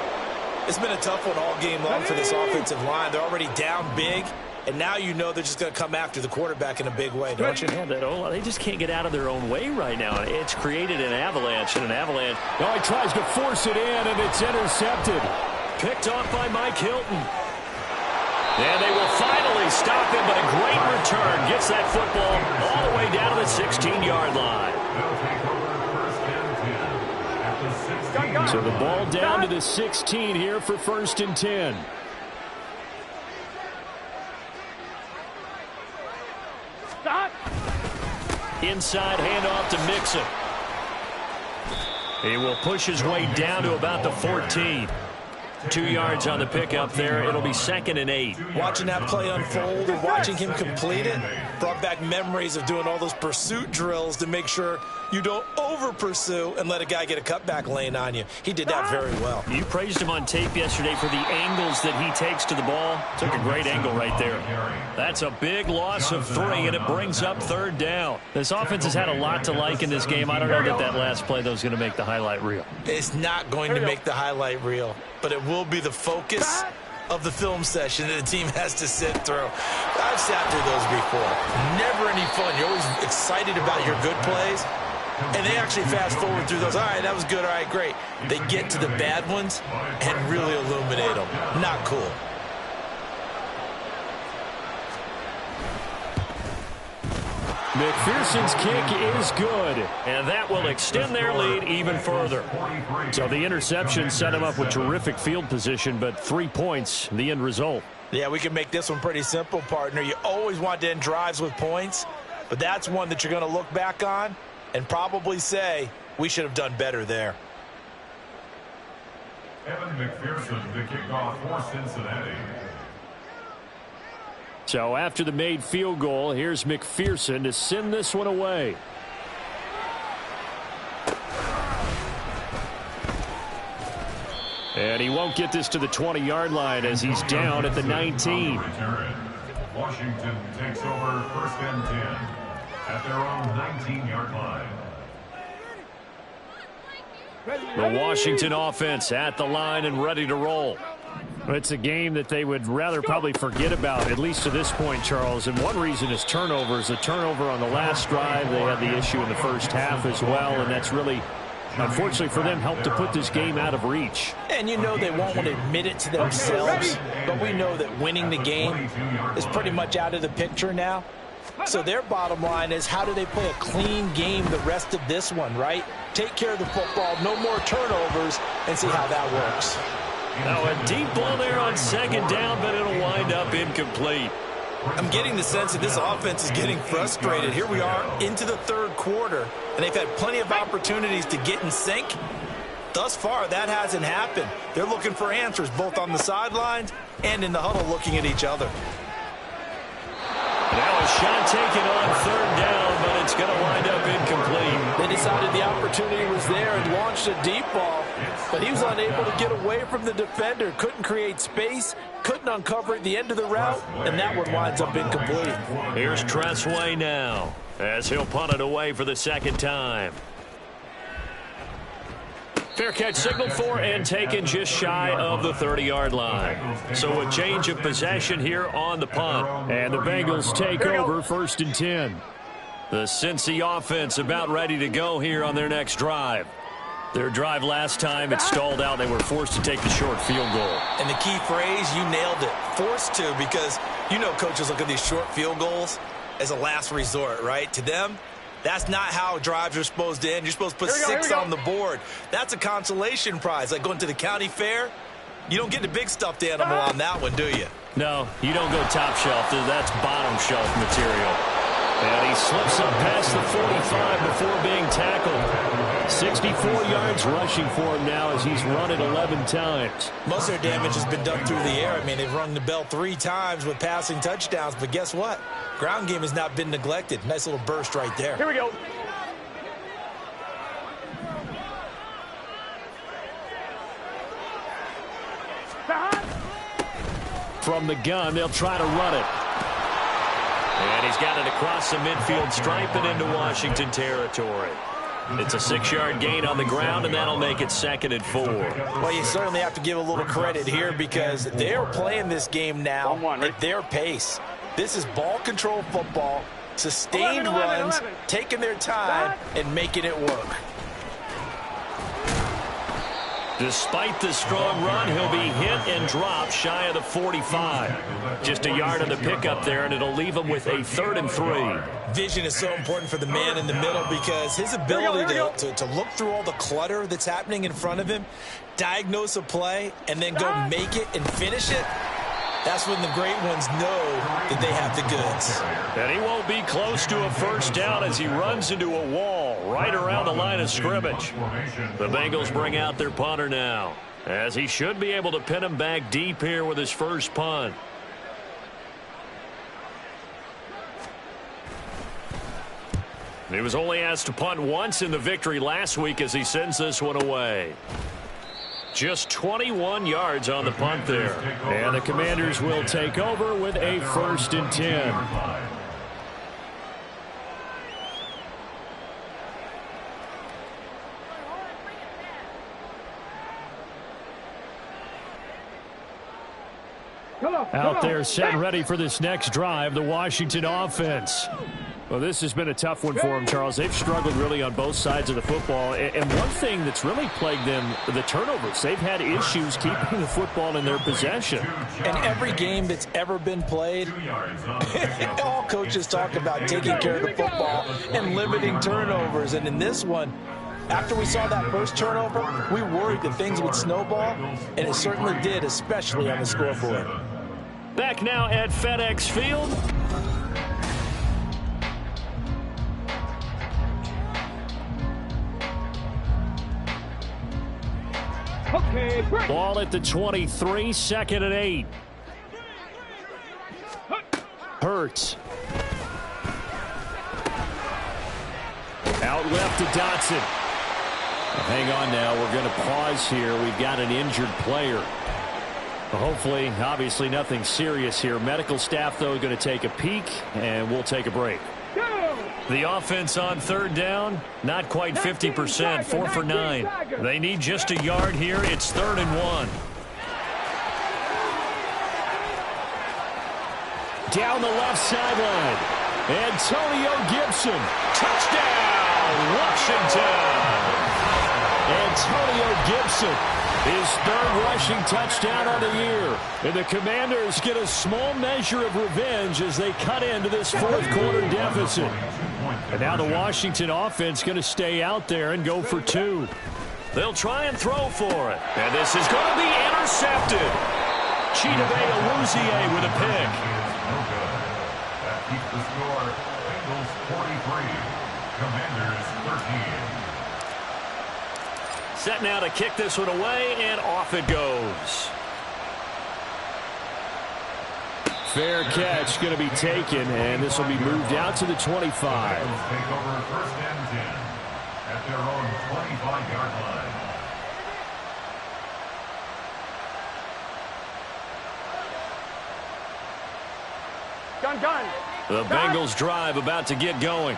It's been a tough one all game long for this offensive line. They're already down big, and now you know they're just going to come after the quarterback in a big way, don't you? Yeah, they just can't get out of their own way right now. It's created an avalanche, and an avalanche. Oh, he tries to force it in, and it's intercepted. Picked off by Mike Hilton. And they will finally stop him, but a great return gets that football all the way down to the 16-yard line. So the ball down to the 16 here for 1st and 10. Inside handoff to Mixon. He will push his way down to about the 14. 2 yards on the pickup there. It'll be 2nd and 8. Watching that play unfold and watching him complete it brought back memories of doing all those pursuit drills to make sure you don't over-pursue and let a guy get a cutback lane on you. He did that very well. You praised him on tape yesterday for the angles that he takes to the ball. Took a great angle right there. That's a big loss of 3, and it brings up 3rd down. This offense has had a lot to like in this game. I don't know that last play, though, is going to make the highlight reel. It's not going to make the highlight reel, but it will be the focus of the film session that the team has to sit through. I've sat through those before. Never any fun. You're always excited about your good plays, and they actually fast forward through those. All right, that was good. All right, great. They get to the bad ones and really illuminate them. Not cool. McPherson's kick is good, and that will extend their lead even further. So the interception set him up with terrific field position, but 3 points, the end result. Yeah, we can make this one pretty simple, partner. You always want to end drives with points, but that's one that you're going to look back on and probably say, we should have done better there. Evan McPherson to kick off for Cincinnati. So after the made field goal, here's McPherson to send this one away. And he won't get this to the 20-yard line as he's down at the 19. Washington takes over 1st and 10 at their own 19-yard line. The Washington offense at the line and ready to roll. It's a game that they would rather probably forget about, at least to this point, Charles. And one reason is turnovers. A turnover on the last drive. They had the issue in the first half as well, and that's really, unfortunately for them, helped to put this game out of reach. And you know they won't want to admit it to themselves, but we know that winning the game is pretty much out of the picture now. So their bottom line is, how do they play a clean game the rest of this one, right? Take care of the football, no more turnovers, and see how that works. Now a deep ball there on 2nd down, but it'll wind up incomplete. I'm getting the sense that this offense is getting frustrated. Here we are into the 3rd quarter, and they've had plenty of opportunities to get in sync. Thus far, that hasn't happened. They're looking for answers both on the sidelines and in the huddle looking at each other. Now a shot taken on 3rd down, but it's going to wind up incomplete. They decided the opportunity was there and launched a deep ball, but he was unable to get away from the defender. Couldn't create space, couldn't uncover at the end of the route, and that one winds up incomplete. Here's Tressway now as he'll punt it away for the 2nd time. Fair catch signaled for and taken just shy of the 30-yard line. So a change of possession here on the punt. And the Bengals take over 1st and 10. The Cincy offense about ready to go here on their next drive. Their drive last time, it stalled out. They were forced to take the short field goal. And the key phrase, you nailed it. Forced to, because you know coaches look at these short field goals as a last resort, right? To them, that's not how drives are supposed to end. You're supposed to put 6 on the board. That's a consolation prize. Like going to the county fair, you don't get the big stuffed animal on that one, do you? No, you don't go top shelf. That's bottom shelf material. And he slips up past the 45 before being tackled. 64 yards rushing for him now as he's run it 11 times. Most of their damage has been done through the air. I mean, they've rung the bell 3 times with passing touchdowns, but guess what? Ground game has not been neglected. Nice little burst right there. Here we go. From the gun, they'll try to run it. And he's got it across the midfield stripe and into Washington territory. It's a 6-yard gain on the ground, and that'll make it 2nd and 4. Well, you certainly have to give a little credit here because they're playing this game now at their pace. This is ball control football, sustained runs, taking their time, and making it work. Despite the strong run, he'll be hit and dropped shy of the 45. Just a yard on the pickup there, and it'll leave him with a 3rd and 3. Vision is so important for the man in the middle because his ability to look through all the clutter that's happening in front of him, diagnose a play, and then go make it and finish it, That's when the great ones know that they have the goods. And he won't be close to a first down as he runs into a wall right around the line of scrimmage. The Bengals bring out their punter now, as he should be able to pin him back deep here with his first punt. He was only asked to punt once in the victory last week as he sends this one away. Just 21 yards on the punt there. And the Commanders will take over with a 1st and 10. Out there set and ready for this next drive, the Washington offense. Well, this has been a tough one for them, Charles. They've struggled really on both sides of the football. And one thing that's really plagued them, the turnovers. They've had issues keeping the football in their possession. In every game that's ever been played, all coaches talk about taking care of the football and limiting turnovers. And in this one, after we saw that first turnover, we worried that things would snowball, and it certainly did, especially on the scoreboard. Back now at FedEx Field. Okay, break. Ball at the 23, 2nd and 8. Hurts. Out left to Dotson. Hang on now. We're going to pause here. We've got an injured player. Hopefully, obviously nothing serious here. Medical staff, though, going to take a peek, and we'll take a break. The offense on 3rd down, not quite 50%, 4 for 9. They need just a yard here. It's 3rd and 1. Down the left sideline. Antonio Gibson. Touchdown, Washington. Antonio Gibson, his 3rd rushing touchdown on the year. And the Commanders get a small measure of revenge as they cut into this 4th quarter deficit. And now the Washington offense going to stay out there and go for 2. They'll try and throw for it. And this is going to be intercepted. Chidobe Awuzie with a pick. No good. That keeps the score. Bengals 43. Commanders 13. Set now to kick this one away, and off it goes. Fair catch going to be taken, and this will be moved out to the 25. Take over 1st and 10 at their own 25-yard line. Gun. The Bengals drive about to get going.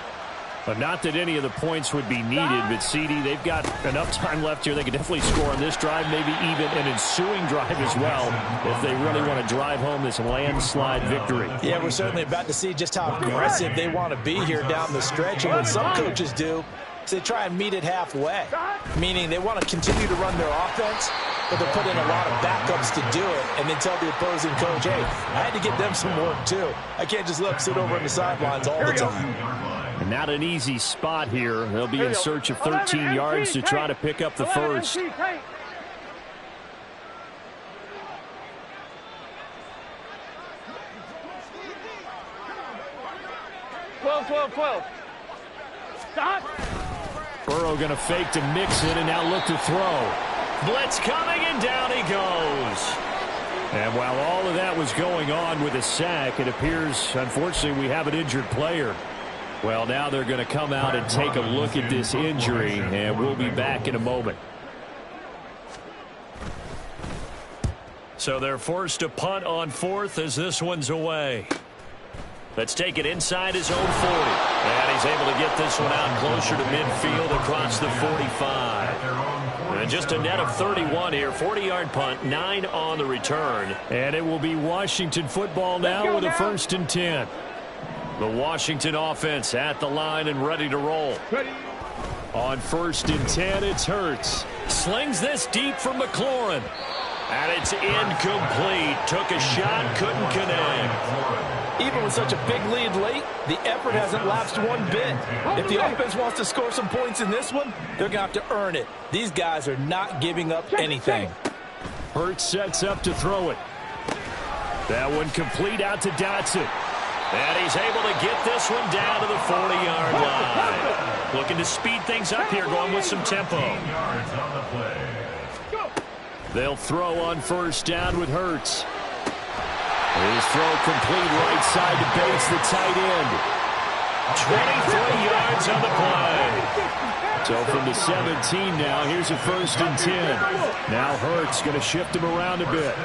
But not that any of the points would be needed, but CD, they've got enough time left here. They can definitely score on this drive, maybe even an ensuing drive as well, if they really want to drive home this landslide victory. Yeah, we're certainly about to see just how aggressive they want to be here down the stretch. And what some coaches do is they try and meet it halfway, meaning they want to continue to run their offense, but they'll put in a lot of backups to do it and then tell the opposing coach, hey, I had to get them some work too. I can't just let them sit over on the sidelines all the time. And not an easy spot here. They'll be in search of 13 yards to try to pick up the first. 12. Stop. Burrow going to fake to mix it and now look to throw. Blitz coming, and down he goes. And while all of that was going on with a sack, it appears, unfortunately, we have an injured player. Well, now they're going to come out and take a look at this injury, and we'll be back in a moment. So they're forced to punt on 4th as this one's away. Let's take it inside his own 40. And he's able to get this one out closer to midfield across the 45. And just a net of 31 here. 40-yard punt, 9 on the return. And it will be Washington football now with a 1st and 10. The Washington offense at the line and ready to roll. On 1st and 10, it's Hurts. Slings this deep for McLaurin. And it's incomplete. Took a shot, couldn't connect. Even with such a big lead late, the effort hasn't lapsed one bit. If the offense wants to score some points in this one, they're going to have to earn it. These guys are not giving up anything. Hurts sets up to throw it. That one complete out to Dotson. And he's able to get this one down to the 40-yard line. Looking to speed things up here, going with some tempo. Yards on the play. They'll throw on first down with Hurts. His throw complete right side to Bates, the tight end. 23 yards on the play. So from the 17 now, here's a 1st and 10. Now Hurts going to shift him around a bit.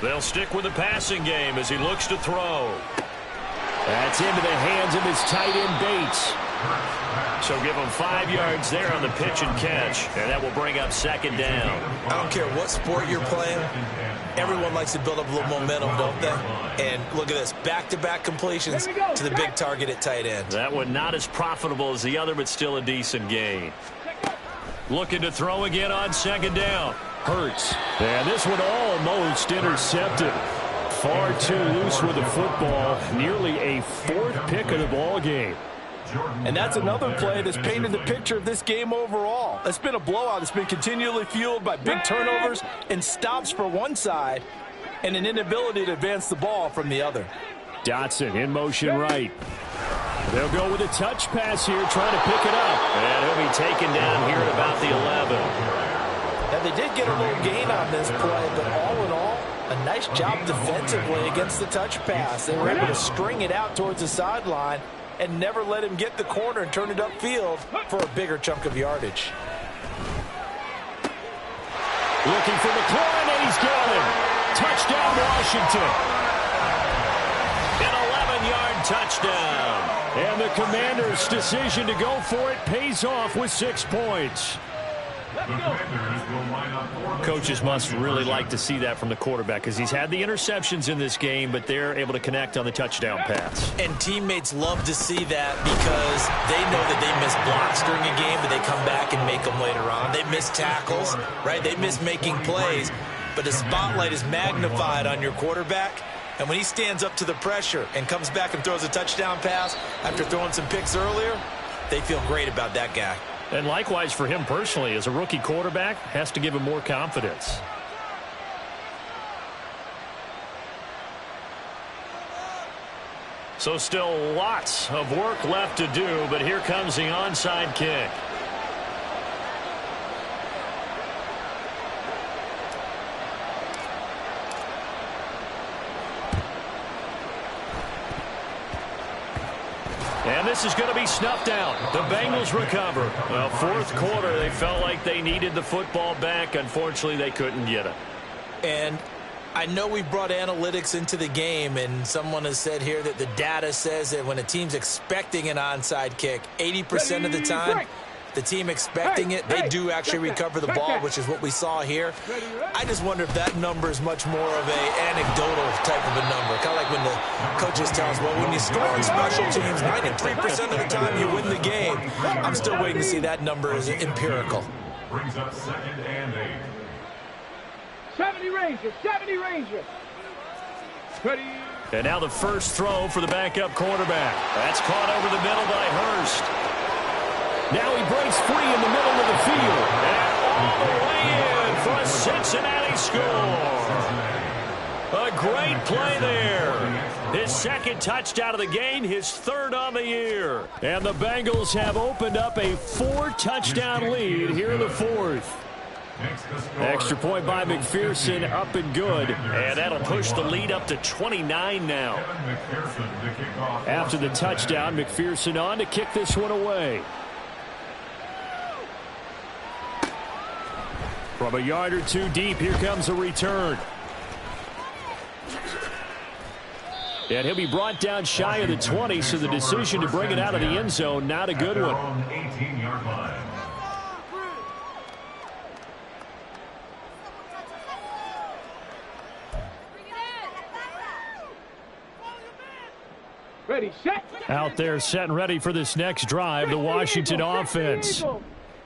They'll stick with the passing game as he looks to throw. That's into the hands of his tight end Bates. So give him 5 yards there on the pitch and catch, and that will bring up 2nd down. I don't care what sport you're playing. Everyone likes to build up a little momentum, don't they? And look at this, back-to-back completions to the big target at tight end. That one not as profitable as the other, but still a decent gain. Looking to throw again on 2nd down. Hurts. And this one almost intercepted. Far too loose with the football. Nearly a 4th pick of the ball game. And that's another play that's painted the picture of this game overall. It's been a blowout. It's been continually fueled by big turnovers and stops for one side and an inability to advance the ball from the other. Dotson in motion right. They'll go with a touch pass here, trying to pick it up. And he'll be taken down here at about the 11. Now, they did get a little gain on this play, but all in all, a nice job defensively against the touch pass. They were able to string it out towards the sideline and never let him get the corner and turn it upfield for a bigger chunk of yardage. Looking for McLaurin, and he's got him. Touchdown, Washington. An 11-yard touchdown. And the Commanders' decision to go for it pays off with 6 points. Coaches must really like to see that from the quarterback because he's had the interceptions in this game, but they're able to connect on the touchdown pass. And teammates love to see that because they know that they miss blocks during a game, but they come back and make them later on. They miss tackles, right? They miss making plays, but the spotlight is magnified on your quarterback. And when he stands up to the pressure and comes back and throws a touchdown pass after throwing some picks earlier, they feel great about that guy. And likewise for him personally, as a rookie quarterback, has to give him more confidence. So still lots of work left to do, but here comes the onside kick. And this is going to be snuffed out. The Bengals recover. Well, 4th quarter, they felt like they needed the football back. Unfortunately, they couldn't get it. And I know we brought analytics into the game, and someone has said here that the data says that when a team's expecting an onside kick, 80% of the time, the team expecting it, they do actually recover the ball, which is what we saw here. I just wonder if that number is much more of an anecdotal type of a number. Kind of like when the coaches tell us, well, when you score on special teams, 93% of the time you win the game. I'm still waiting to see that number is empirical. Brings up 2nd and 8. 70 Rangers, 70 Rangers. Ready. And now the first throw for the backup quarterback. That's caught over the middle by Hurst. Now he breaks free in the middle of the field. And all the way in for a Cincinnati score. A great play there. His 2nd touchdown of the game, his 3rd on the year. And the Bengals have opened up a 4-touchdown lead here in the 4th. Extra point by McPherson, up and good. And that'll push the lead up to 29 now. After the touchdown, McPherson on to kick this one away. From a yard or two deep, here comes a return. And he'll be brought down shy of the 20, so the decision to bring it out of the end zone, not a good one. 18-yard line. Ready, set. Out there set and ready for this next drive, the Washington offense.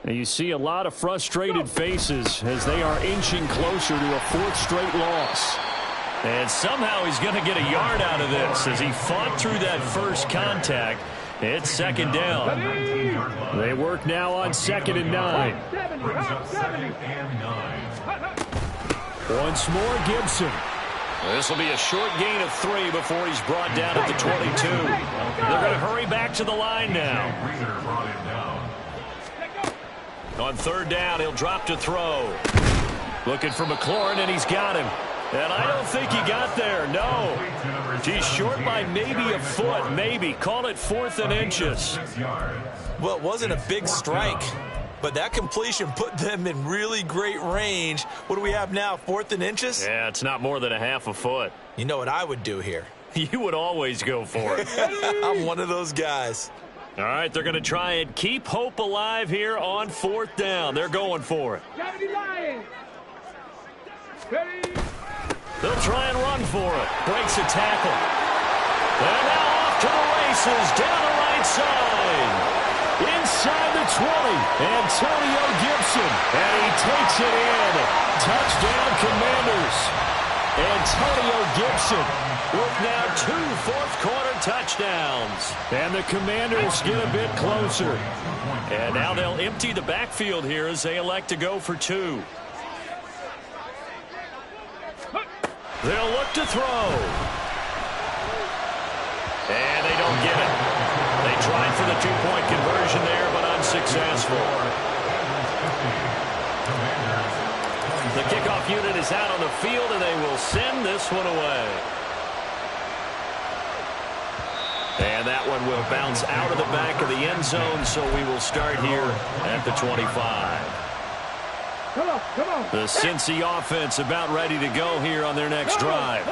And you see a lot of frustrated faces as they are inching closer to a 4th straight loss. And somehow he's going to get a yard out of this as he fought through that first contact. It's 2nd down. They work now on 2nd and 9. Brings up 2nd and 9. Once more, Gibson. This will be a short gain of 3 before he's brought down at the 22. They're going to hurry back to the line now. On third down, he'll drop to throw. Looking for McLaurin, and he's got him. And I don't think he got there, no. He's short by maybe a foot, maybe. Call it 4th and inches. Well, it wasn't a big strike, but that completion put them in really great range. What do we have now, 4th and inches? Yeah, it's not more than a half a foot. You know what I would do here? You would always go for it. I'm one of those guys. All right, they're going to try and keep hope alive here on 4th down. They're going for it. They'll try and run for it. Breaks a tackle. And now off to the races down the right side. Inside the 20. Antonio Gibson. And he takes it in. Touchdown, Commanders. Antonio Gibson with now 2 fourth-quarter touchdowns. And the Commanders get a bit closer. And now they'll empty the backfield here as they elect to go for 2. They'll look to throw. And they don't get it. They tried for the 2-point conversion there, but unsuccessful. The kickoff unit is out on the field, and they will send this one away. And that one will bounce out of the back of the end zone, so we will start here at the 25. The Cincy offense about ready to go here on their next drive.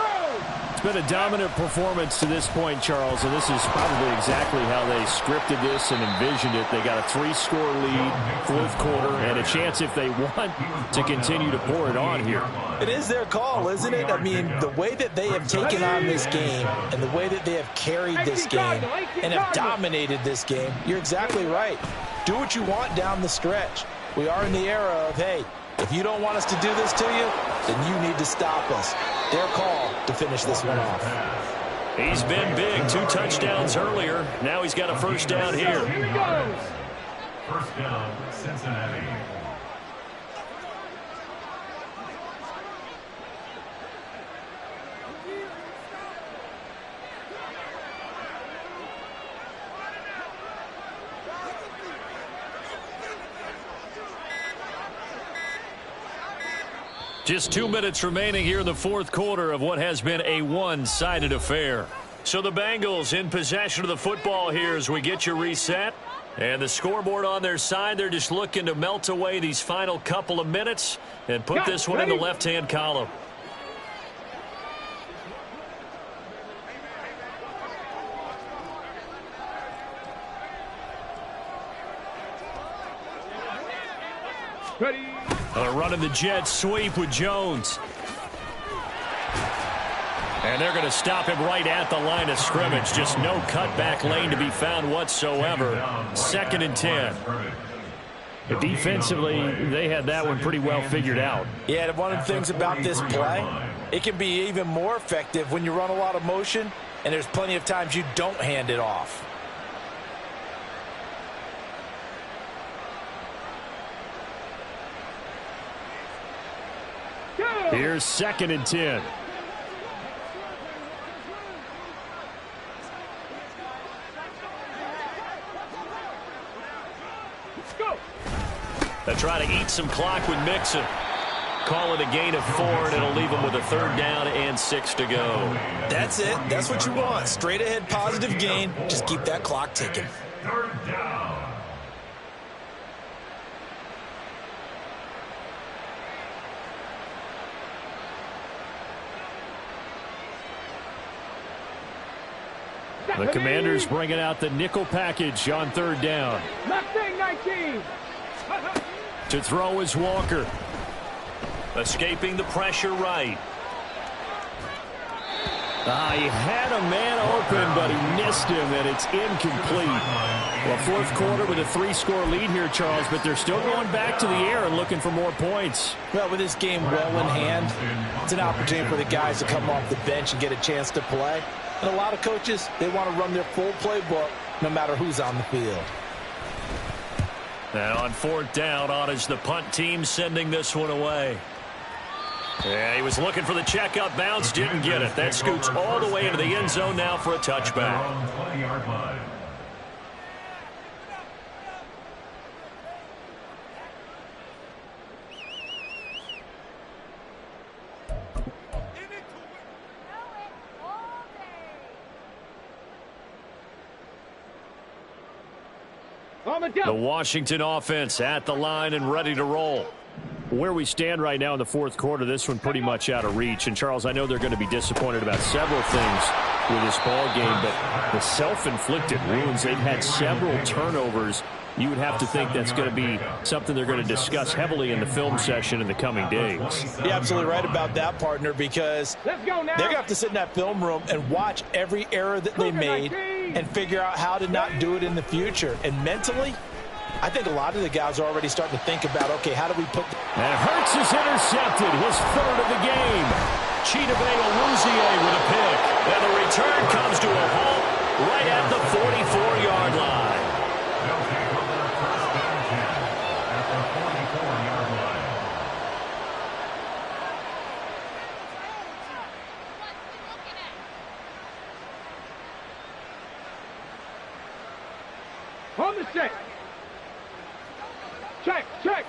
It's been a dominant performance to this point, Charles, and this is probably exactly how they scripted this and envisioned it. They got a 3-score lead, 4th quarter, and a chance if they want to continue to pour it on here. It is their call, isn't it? I mean, the way that they have taken on this game and the way that they have carried this game and have dominated this game, you're exactly right. Do what you want down the stretch. We are in the era of, hey, if you don't want us to do this to you, then you need to stop us. Their call to finish this one off. He's been big. 2 touchdowns earlier. Now he's got a first down here. First down, Cincinnati. Just 2 minutes remaining here in the 4th quarter of what has been a one-sided affair. So the Bengals in possession of the football here as we get you reset. And the scoreboard on their side, they're just looking to melt away these final couple of minutes and put this one in the left-hand column. Ready. Running the jet sweep with Jones. And they're going to stop him right at the line of scrimmage. Just no cutback lane to be found whatsoever. 2nd and 10. Defensively, they had that one pretty well figured out. Yeah, one of the things about this play, it can be even more effective when you run a lot of motion, and there's plenty of times you don't hand it off. Here's 2nd and 10. They try to eat some clock with Mixon. Call it a gain of 4, and it'll leave them with a 3rd down and 6 to go. That's it. That's what you want. Straight ahead positive gain. Just keep that clock ticking. 3rd down. The Commanders bringing out the nickel package on 3rd down. 19. To throw is Walker. Escaping the pressure right. He had a man open, but he missed him, and it's incomplete. Well, 4th quarter with a 3-score lead here, Charles, but they're still going back to the air and looking for more points. Well, with this game well in hand, it's an opportunity for the guys to come off the bench and get a chance to play. And a lot of coaches, they want to run their full playbook no matter who's on the field. And on 4th down, on is the punt team sending this one away. Yeah, he was looking for the checkup bounce, didn't get it. That scoots all the way into the end zone now for a touchback. 20-yard line. The Washington offense at the line and ready to roll. Where we stand right now in the fourth quarter, this one pretty much out of reach. And, Charles, I know they're going to be disappointed about several things with this ball game, but the self-inflicted wounds, they've had several turnovers. You would have to think that's going to be something they're going to discuss heavily in the film session in the coming days. You're absolutely right about that, partner, because they're going to have to sit in that film room and watch every error that they made and figure out how to not do it in the future. And mentally, I think a lot of the guys are already starting to think about, okay, how do we put... And Hurts is intercepted, his third of the game. Chidobe Awuzie with a pick. And the return comes to a halt right at the 44-yard line. They'll take over first and 10 at the 44-yard line. On the check. Check.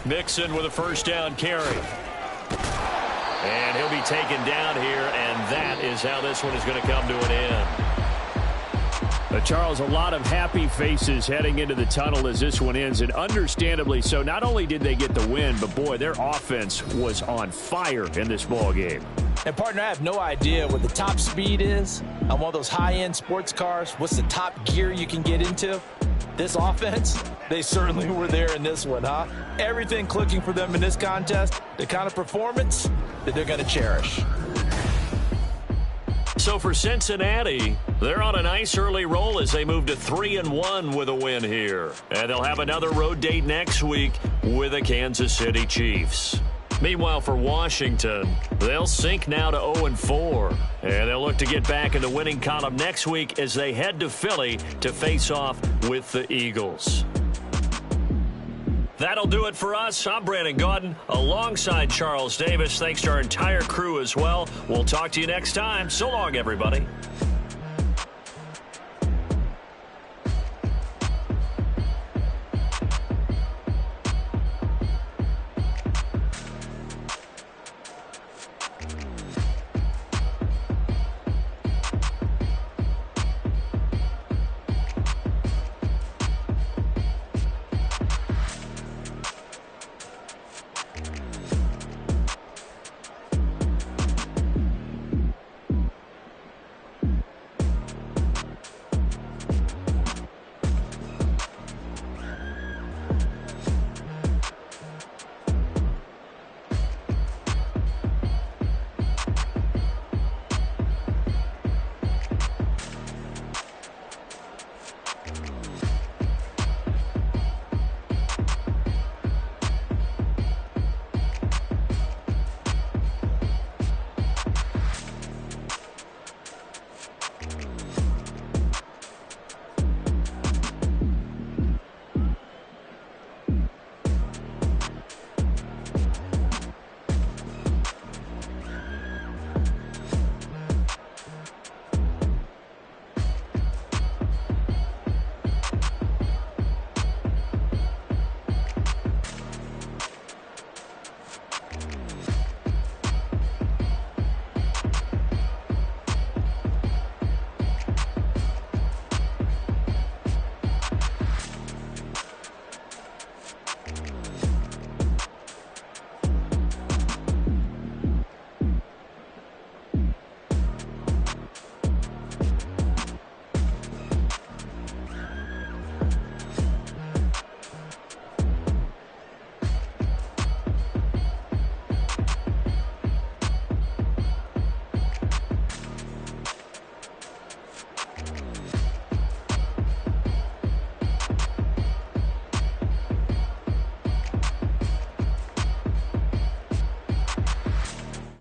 Mixon with a first down carry. And he'll be taken down here, and that is how this one is going to come to an end. Charles, a lot of happy faces heading into the tunnel as this one ends, and understandably so. Not only did they get the win, but, boy, their offense was on fire in this ball game. And, partner, I have no idea what the top speed is on one of those high-end sports cars. What's the top gear you can get into? This offense, they certainly were there in this one, huh? Everything clicking for them in this contest, the kind of performance that they're going to cherish. So for Cincinnati, they're on a nice early roll as they move to 3-1 with a win here. And they'll have another road date next week with the Kansas City Chiefs. Meanwhile, for Washington, they'll sink now to 0-4. And they'll look to get back in the winning column next week as they head to Philly to face off with the Eagles. That'll do it for us. I'm Brandon Gaudin alongside Charles Davis. Thanks to our entire crew as well. We'll talk to you next time. So long, everybody.